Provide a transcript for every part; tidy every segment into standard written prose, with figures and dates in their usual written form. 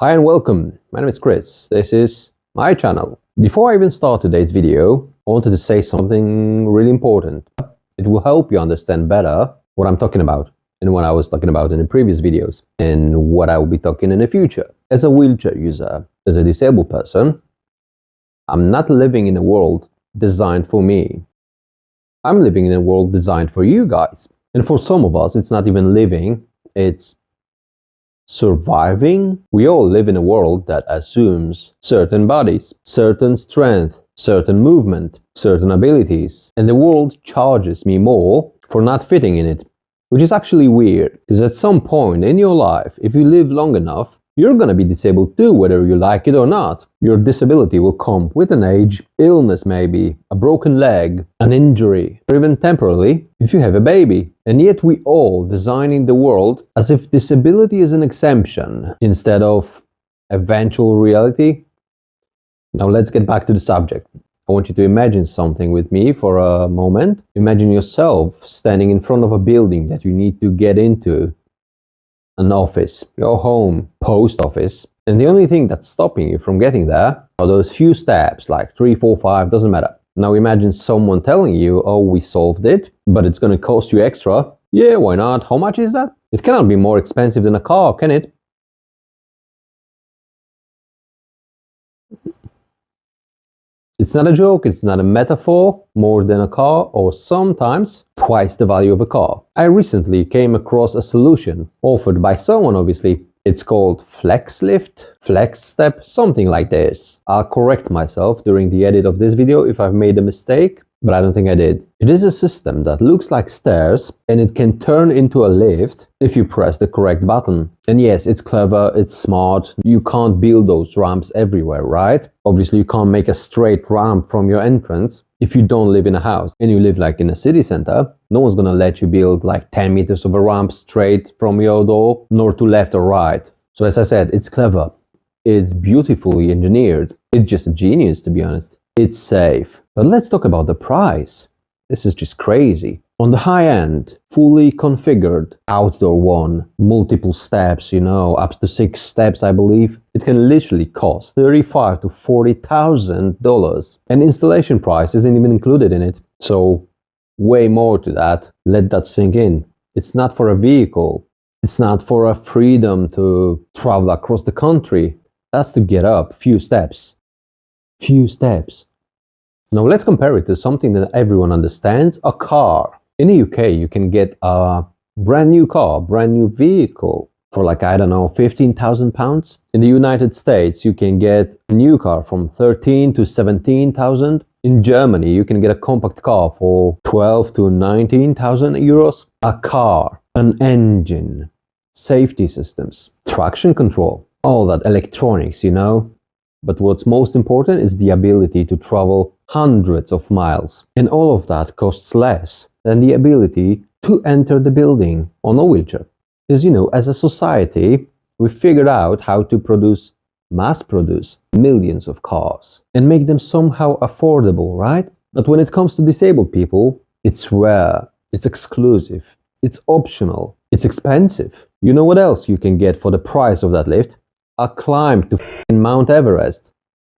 Hi and welcome, my name is Chris, this is my channel. Before I even start today's video, I wanted to say something really important. It will help you understand better what I'm talking about and what I was talking about in the previous videos and what I will be talking in the future. As a wheelchair user, as a disabled person, I'm not living in a world designed for me. I'm living in a world designed for you guys. And for some of us, it's not even living, it's surviving. We all live in a world that assumes certain bodies, certain strength, certain movement, certain abilities, and the world charges me more for not fitting in it, which is actually weird, because at some point in your life, if you live long enough, you're gonna be disabled too, whether you like it or not. Your disability will come with an age, illness maybe, a broken leg, an injury, or even temporarily if you have a baby. And yet we all designing the world as if disability is an exemption instead of eventual reality. Now let's get back to the subject. I want you to imagine something with me for a moment. Imagine yourself standing in front of a building that you need to get into. An office, your home, post office, and the only thing that's stopping you from getting there are those few steps, like 3, 4, 5, doesn't matter. Now imagine someone telling you, oh, we solved it, but it's gonna cost you extra. Yeah, why not? How much is that? It cannot be more expensive than a car, can it? It's not a joke, it's not a metaphor, more than a car, or sometimes twice the value of a car. I recently came across a solution offered by someone, obviously. It's called FlexLift, FlexStep, something like this. I'll correct myself during the edit of this video if I've made a mistake, but I don't think I did. It is a system that looks like stairs and it can turn into a lift if you press the correct button. And yes, it's clever, it's smart. You can't build those ramps everywhere, right? Obviously, you can't make a straight ramp from your entrance if you don't live in a house and you live like in a city center. No one's gonna let you build like 10 meters of a ramp straight from your door, nor to left or right. So as I said, it's clever. It's beautifully engineered. It's just a genius, to be honest. It's safe. But let's talk about the price. This is just crazy. On the high end, fully configured outdoor one, multiple steps, up to 6 steps, I believe, it can literally cost $35,000 to $40,000. And installation price isn't even included in it. So way more to that. Let that sink in. It's not for a vehicle. It's not for a freedom to travel across the country. That's to get up few steps. Few steps. Now let's compare it to something that everyone understands, a car. In the UK, you can get a brand new car, brand new vehicle for like, I don't know, £15,000. In the United States, you can get a new car from 13 to 17,000. In Germany, you can get a compact car for 12 to 19,000 euros. A car, an engine, safety systems, traction control, all that electronics, But what's most important is the ability to travel hundreds of miles. And all of that costs less than the ability to enter the building on a wheelchair. Because, as a society, we figured out how to mass produce millions of cars and make them somehow affordable, right? But when it comes to disabled people, it's rare, it's exclusive, it's optional, it's expensive. You know what else you can get for the price of that lift? A climb to Mount Everest.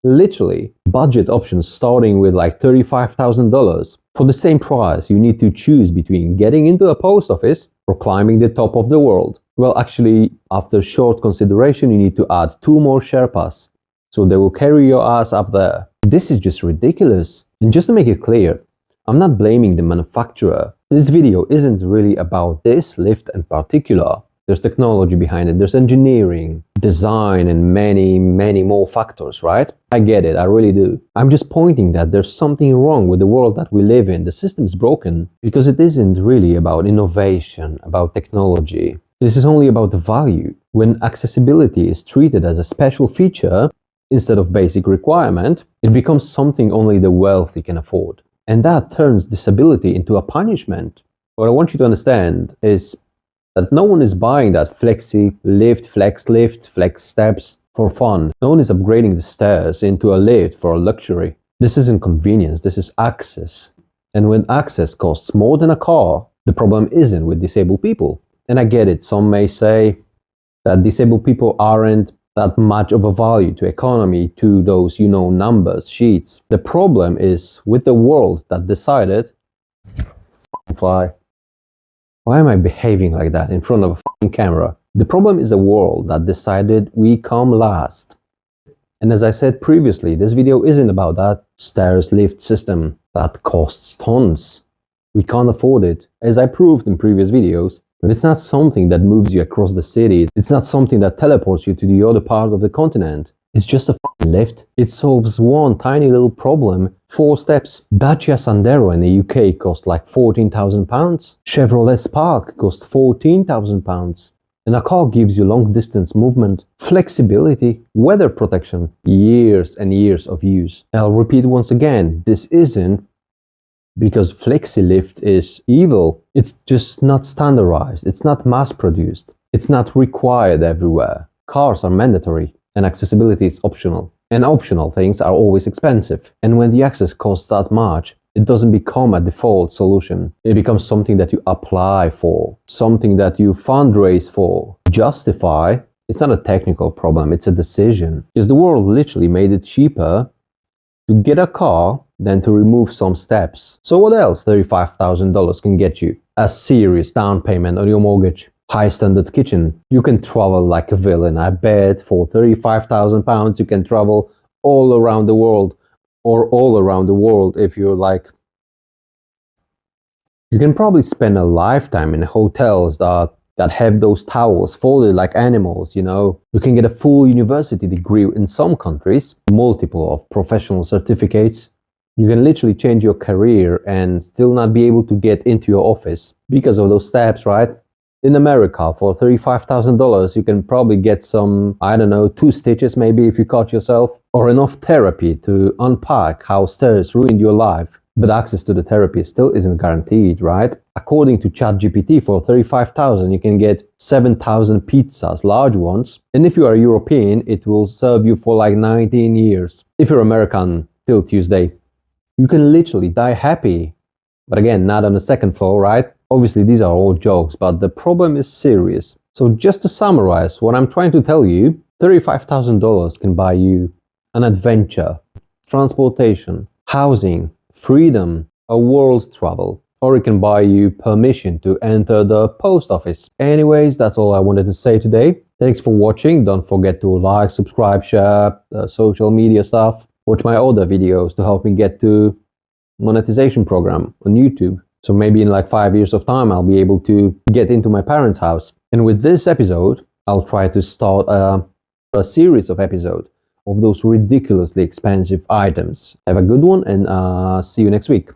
Literally, budget options starting with like $35,000. For the same price, you need to choose between getting into a post office or climbing the top of the world. Well, actually, after short consideration, you need to add 2 more Sherpas, so they will carry your ass up there. This is just ridiculous. And just to make it clear, I'm not blaming the manufacturer. This video isn't really about this lift in particular. There's technology behind it, there's engineering, design, and many, many more factors, right? I get it, I really do. I'm just pointing that there's something wrong with the world that we live in. The system is broken because it isn't really about innovation, about technology. This is only about the value. When accessibility is treated as a special feature instead of basic requirement, it becomes something only the wealthy can afford. And that turns disability into a punishment. What I want you to understand is that no one is buying that FlexLift, FlexSteps for fun. No one is upgrading the stairs into a lift for a luxury. This isn't convenience, this is access. And when access costs more than a car, the problem isn't with disabled people. And I get it, some may say that disabled people aren't that much of a value to economy, to those, numbers, sheets. The problem is with the world that decided, fly. Why am I behaving like that in front of a camera? The problem is a world that decided we come last. And as I said previously, this video isn't about that stairs-lift system that costs tons. We can't afford it, as I proved in previous videos. But it's not something that moves you across the city. It's not something that teleports you to the other part of the continent. It's just a lift. It solves one tiny little problem. 4 steps. Dacia Sandero in the UK cost like £14,000. Chevrolet Spark cost £14,000. And a car gives you long distance movement, flexibility, weather protection, years and years of use. I'll repeat once again, this isn't because FlexLift is evil. It's just not standardized. It's not mass produced. It's not required everywhere. Cars are mandatory and accessibility is optional. And optional things are always expensive. And when the access costs that much, it doesn't become a default solution. It becomes something that you apply for, something that you fundraise for, justify. It's not a technical problem, it's a decision. Because the world literally made it cheaper to get a car than to remove some steps. So what else $35,000 can get you? A serious down payment on your mortgage. High standard kitchen. You can travel like a villain. I bet for £35,000 you can travel all around the world. Or all around the world if you're like... You can probably spend a lifetime in hotels that have those towels folded like animals, You can get a full university degree in some countries, multiple of professional certificates. You can literally change your career and still not be able to get into your office because of those steps, right? In America, for $35,000, you can probably get some, 2 stitches maybe if you cut yourself, or enough therapy to unpack how stairs ruined your life. But access to the therapy still isn't guaranteed, right? According to ChatGPT, for $35,000, you can get 7,000 pizzas, large ones. And if you are European, it will serve you for like 19 years. If you're American, till Tuesday. You can literally die happy. But again, not on the second floor, right? Obviously, these are all jokes, but the problem is serious. So just to summarize what I'm trying to tell you, $35,000 can buy you an adventure, transportation, housing, freedom, a world travel, or it can buy you permission to enter the post office. Anyways, that's all I wanted to say today. Thanks for watching. Don't forget to like, subscribe, share, social media stuff. Watch my other videos to help me get to monetization program on YouTube. So maybe in like 5 years of time, I'll be able to get into my parents' house. And with this episode, I'll try to start a series of episodes of those ridiculously expensive items. Have a good one and see you next week.